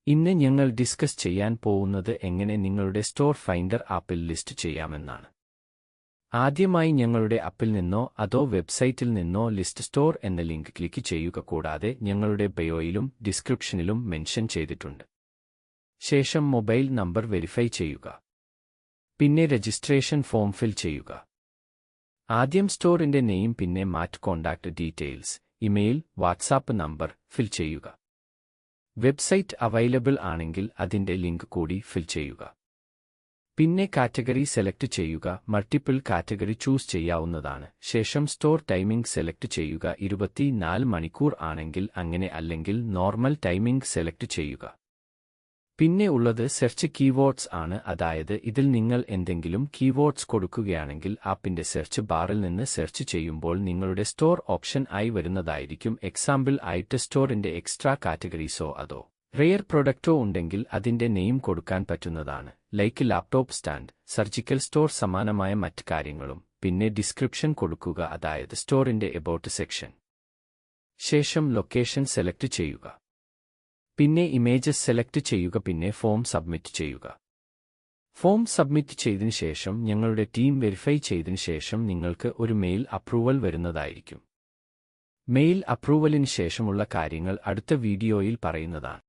ഇന്ന് ഞങ്ങൾ ഡിസ്കസ് ചെയ്യാൻ പോകുന്നത് എങ്ങനെ നിങ്ങളുടെ സ്റ്റോർ ഫൈൻഡർ ആപ്പിൽ ലിസ്റ്റ് ചെയ്യാമെന്നാണ്. ആദ്യമായി ഞങ്ങളുടെ ആപ്പിൽ നിന്നോ അതോ വെബ്സൈറ്റിൽ നിന്നോ ലിസ്റ്റ് സ്റ്റോർ എന്ന ലിങ്ക് ക്ലിക്ക് ചെയ്യുക. കൂടാതെ ഞങ്ങളുടെ ബയോയിലും ഡിസ്ക്രിപ്ഷനിലും മെൻഷൻ ചെയ്തിട്ടുണ്ട്. ശേഷം മൊബൈൽ നമ്പർ വെരിഫൈ ചെയ്യുക. പിന്നെ രജിസ്ട്രേഷൻ ഫോം ഫിൽ ചെയ്യുക. ആദ്യം സ്റ്റോറിന്റെ നെയിം, പിന്നെ contact details, email, WhatsApp number fill ചെയ്യുക. വെബ്സൈറ്റ് അവൈലബിൾ ആണെങ്കിൽ അതിന്റെ ലിങ്ക് കൂടി ഫിൽ ചെയ്യുക. പിന്നെ കാറ്റഗറി സെലക്ട് ചെയ്യുക. മൾട്ടിപ്പിൾ കാറ്റഗറി ചൂസ് ചെയ്യാവുന്നതാണ്. ശേഷം സ്റ്റോർ ടൈമിംഗ് സെലക്ട് ചെയ്യുക. 24 മണിക്കൂർ ആണെങ്കിൽ അങ്ങനെ, അല്ലെങ്കിൽ നോർമൽ ടൈമിംഗ് സെലക്ട് ചെയ്യുക. പിന്നെ ഉള്ളത് സെർച്ച് കീവേഡ്സ് ആണ്. അതായത് ഇതിൽ നിങ്ങൾ എന്തെങ്കിലും കീവേഡ്സ് കൊടുക്കുകയാണെങ്കിൽ ആപ്പിന്റെ സെർച്ച് ബാറിൽ നിന്ന് സെർച്ച് ചെയ്യുമ്പോൾ നിങ്ങളുടെ സ്റ്റോർ ഓപ്ഷൻ ആയി വരുന്നതായിരിക്കും. എക്സാമ്പിൾ ആയിട്ട് സ്റ്റോറിന്റെ എക്സ്ട്രാ കാറ്റഗറീസോ അതോ റെയർ പ്രൊഡക്റ്റോ ഉണ്ടെങ്കിൽ അതിന്റെ നെയിം കൊടുക്കാൻ പറ്റുന്നതാണ്. Like laptop stand, surgical store, സമാനമായ മറ്റ് കാര്യങ്ങളും. പിന്നെ ഡിസ്ക്രിപ്ഷൻ കൊടുക്കുക, അതായത് സ്റ്റോറിന്റെ എബൌട്ട് സെക്ഷൻ. ശേഷം ലൊക്കേഷൻ സെലക്ട് ചെയ്യുക. പിന്നെ ഇമേജസ് സെലക്ട് ചെയ്യുക. പിന്നെ ഫോം സബ്മിറ്റ് ചെയ്യുക. ഫോം സബ്മിറ്റ് ചെയ്തതിനു ശേഷം ഞങ്ങളുടെ ടീം വെരിഫൈ ചെയ്തതിനു ശേഷം നിങ്ങൾക്ക് ഒരു മെയിൽ അപ്രൂവൽ വരുന്നതായിരിക്കും. മെയിൽ അപ്രൂവലിന് ശേഷമുള്ള കാര്യങ്ങൾ അടുത്ത വീഡിയോയിൽ പറയുന്നതാണ്.